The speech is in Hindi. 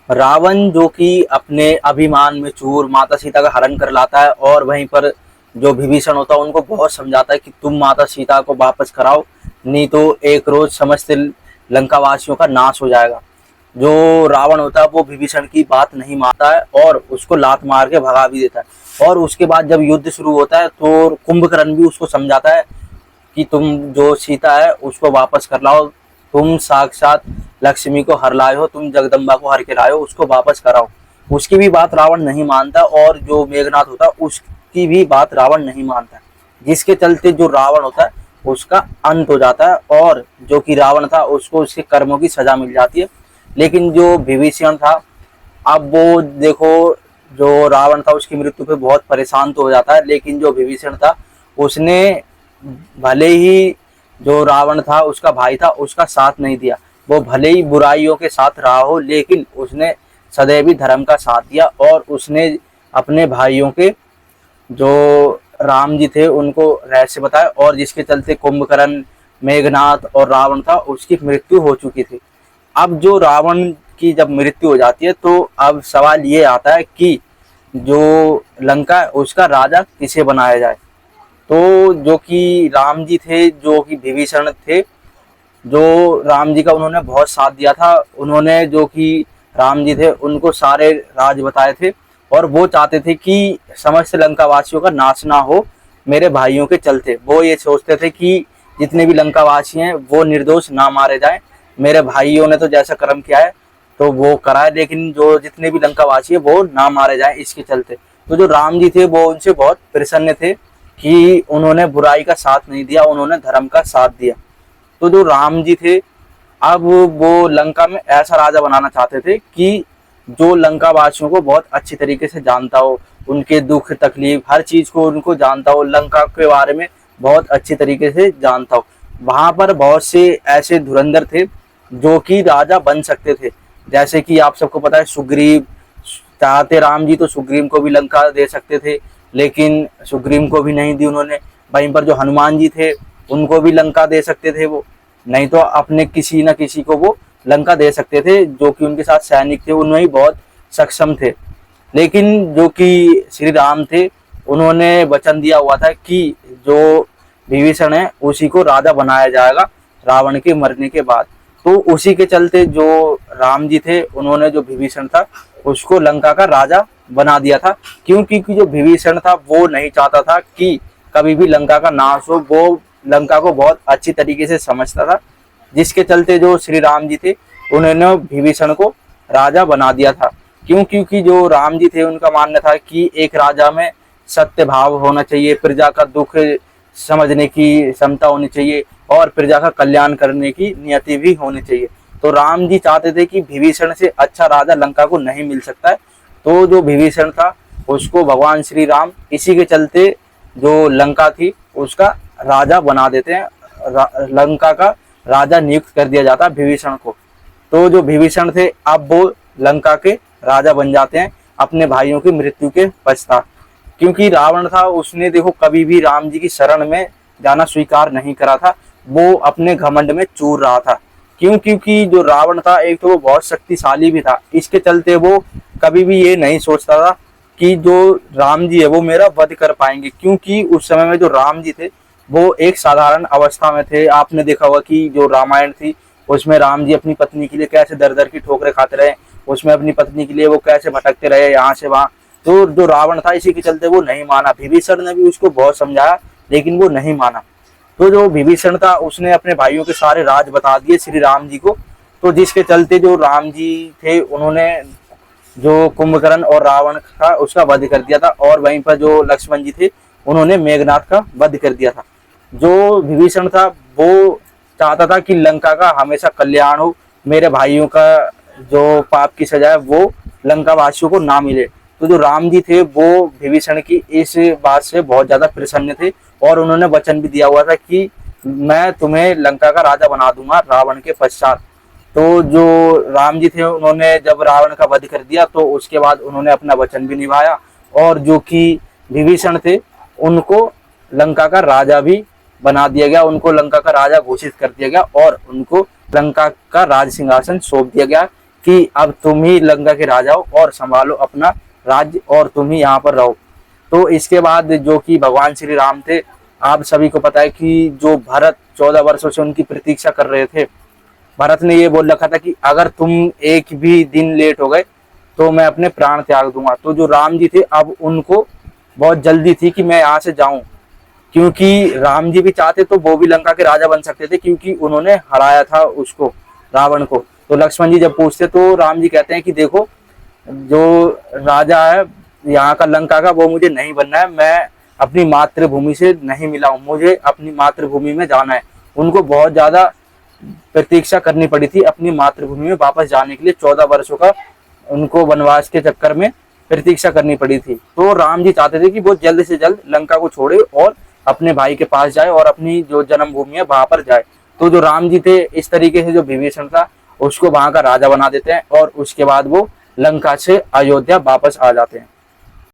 रावण जो कि अपने अभिमान में चूर माता सीता का हरण कर लाता है और वहीं पर जो विभीषण होता है उनको बहुत समझाता है कि तुम माता सीता को वापस कराओ, नहीं तो एक रोज समस्त लंका वासियों का नाश हो जाएगा। जो रावण होता है वो विभीषण की बात नहीं मानता है और उसको लात मार के भगा भी देता है। और उसके बाद जब युद्ध शुरू होता है तो कुंभकर्ण भी उसको समझाता है कि तुम जो सीता है उसको वापस कर लाओ, तुम साक्षात लक्ष्मी को हर लाए हो, तुम जगदम्बा को हर के लाए हो, उसको वापस कराओ। उसकी भी बात रावण नहीं मानता और जो मेघनाथ होता है उसकी भी बात रावण नहीं मानता, जिसके चलते जो रावण होता है उसका अंत हो जाता है और जो कि रावण था उसको उसके कर्मों की सजा मिल जाती है। लेकिन जो विभीषण था, अब वो देखो, जो रावण था उसकी मृत्यु पे बहुत परेशान तो हो जाता है, लेकिन जो विभीषण था उसने भले ही जो रावण था उसका भाई था उसका साथ नहीं दिया, वो भले ही बुराइयों के साथ रहा हो लेकिन उसने सदैव ही धर्म का साथ दिया और उसने अपने भाइयों के जो राम जी थे उनको रहस्य बताया और जिसके चलते कुंभकर्ण, मेघनाथ और रावण था उसकी मृत्यु हो चुकी थी। अब जो रावण की जब मृत्यु हो जाती है तो अब सवाल ये आता है कि जो लंका है उसका राजा किसे बनाया जाए। तो जो कि राम जी थे, जो कि विभीषण थे, जो राम जी का उन्होंने बहुत साथ दिया था, उन्होंने जो कि राम जी थे उनको सारे राज बताए थे और वो चाहते थे कि समस्त लंका वासियों का नाश ना हो मेरे भाइयों के चलते। वो ये सोचते थे कि जितने भी लंका वासी हैं वो निर्दोष ना मारे जाएं, मेरे भाइयों ने तो जैसा कर्म किया है तो वो कराए, लेकिन जो जितने भी लंका वासी है वो ना मारे जाएं इसके चलते। तो जो राम जी थे वो उनसे बहुत प्रसन्न थे कि उन्होंने बुराई का साथ नहीं दिया, उन्होंने धर्म का साथ दिया। तो जो राम जी थे अब वो लंका में ऐसा राजा बनाना चाहते थे कि जो लंका वासियों को बहुत अच्छी तरीके से जानता हो, उनके दुख तकलीफ हर चीज को उनको जानता हो, लंका के बारे में बहुत अच्छी तरीके से जानता हो। वहां पर बहुत से ऐसे धुरंधर थे जो कि राजा बन सकते थे, जैसे कि आप सबको पता है सुग्रीव। चाहते राम जी तो सुग्रीव को भी लंका दे सकते थे लेकिन सुग्रीव को भी नहीं दी उन्होंने। वहीं पर जो हनुमान जी थे उनको भी लंका दे सकते थे वो, नहीं तो अपने किसी न किसी को वो लंका दे सकते थे, जो कि उनके साथ सैनिक थे उनमें ही बहुत सक्षम थे। लेकिन जो कि श्री राम थे उन्होंने वचन दिया हुआ था कि जो विभीषण है उसी को राजा बनाया जाएगा रावण के मरने के बाद। तो उसी के चलते जो राम जी थे उन्होंने जो विभीषण था उसको लंका का राजा बना दिया था। क्योंकि जो विभीषण था वो नहीं चाहता था कि कभी भी लंका का नाश हो, वो लंका को बहुत अच्छी तरीके से समझता था, जिसके चलते जो श्री राम जी थे उन्होंने विभीषण को राजा बना दिया था। क्योंकि जो राम जी थे उनका मानना था कि एक राजा में सत्य भाव होना चाहिए, प्रजा का दुख समझने की क्षमता होनी चाहिए और प्रजा का कल्याण करने की नियति भी होनी चाहिए। तो राम जी चाहते थे कि विभीषण से अच्छा राजा लंका को नहीं मिल सकता है, तो जो विभीषण था उसको भगवान श्री राम इसी के चलते जो लंका थी उसका राजा बना देते हैं, लंका का राजा नियुक्त कर दिया जाता है विभीषण को। तो जो विभीषण थे अब वो लंका के राजा बन जाते हैं अपने भाइयों की मृत्यु के पश्चात। क्योंकि रावण था उसने देखो कभी भी राम जी की शरण में जाना स्वीकार नहीं करा था, वो अपने घमंड में चूर रहा था। क्योंकि जो रावण था एक तो वो बहुत शक्तिशाली भी था, इसके चलते वो कभी भी ये नहीं सोचता था कि जो राम जी है वो मेरा वध कर पाएंगे। क्योंकि उस समय में जो राम जी थे वो एक साधारण अवस्था में थे। आपने देखा होगा कि जो रामायण थी उसमें राम जी अपनी पत्नी के लिए कैसे दर दर की ठोकरें खाते रहे, उसमें अपनी पत्नी के लिए वो कैसे भटकते रहे यहाँ से वहां। तो जो रावण था इसी के चलते वो नहीं माना, विभीषण ने भी उसको बहुत समझाया लेकिन वो नहीं माना। तो जो विभीषण था उसने अपने भाइयों के सारे राज बता दिए श्री राम जी को, तो जिसके चलते जो राम जी थे उन्होंने जो कुंभकर्ण और रावण का उसका वध कर दिया था और वहीं पर जो लक्ष्मण जी थे उन्होंने मेघनाथ का वध कर दिया था। जो विभीषण था वो चाहता था कि लंका का हमेशा कल्याण हो, मेरे भाइयों का जो पाप की सजा है वो लंका वासियों को ना मिले। तो जो राम जी थे वो विभीषण की इस बात से बहुत ज्यादा प्रसन्न थे और उन्होंने वचन भी दिया हुआ था कि मैं तुम्हें लंका का राजा बना दूंगा रावण के पश्चात। तो जो राम जी थे उन्होंने जब रावण का वध कर दिया तो उसके बाद उन्होंने अपना वचन भी निभाया और जो कि विभीषण थे उनको लंका का राजा भी बना दिया गया, उनको लंका का राजा घोषित कर दिया गया और उनको लंका का राज सिंहासन सौंप दिया गया कि अब तुम ही लंका के राजा हो और संभालो अपना राज्य और तुम ही यहाँ पर रहो। तो इसके बाद जो कि भगवान श्री राम थे, आप सभी को पता है कि जो भरत 14 वर्षों से उनकी प्रतीक्षा कर रहे थे, भरत ने ये बोल रखा था कि अगर तुम एक भी दिन लेट हो गए तो मैं अपने प्राण त्याग दूंगा। तो जो राम जी थे अब उनको बहुत जल्दी थी कि मैं यहाँ से जाऊं, क्योंकि राम जी भी चाहते तो वो भी लंका के राजा बन सकते थे, क्योंकि उन्होंने हराया था उसको, रावण को। तो लक्ष्मण जी जब पूछते तो राम जी कहते हैं कि देखो, जो राजा है यहाँ का लंका का वो मुझे नहीं बनना है, मैं अपनी मातृभूमि से नहीं मिला हूँ, मुझे अपनी मातृभूमि में जाना है। उनको बहुत ज्यादा प्रतीक्षा करनी पड़ी थी अपनी मातृभूमि में वापस जाने के लिए, 14 वर्षों का उनको वनवास के चक्कर में प्रतीक्षा करनी पड़ी थी। तो राम जी चाहते थे कि वो जल्द से जल्द लंका को छोड़े और अपने भाई के पास जाए और अपनी जो जन्मभूमि है वहां पर जाए। तो जो राम जी थे इस तरीके से जो विभीषण था उसको वहां का राजा बना देते हैं और उसके बाद वो लंका से अयोध्या वापस आ जाते हैं।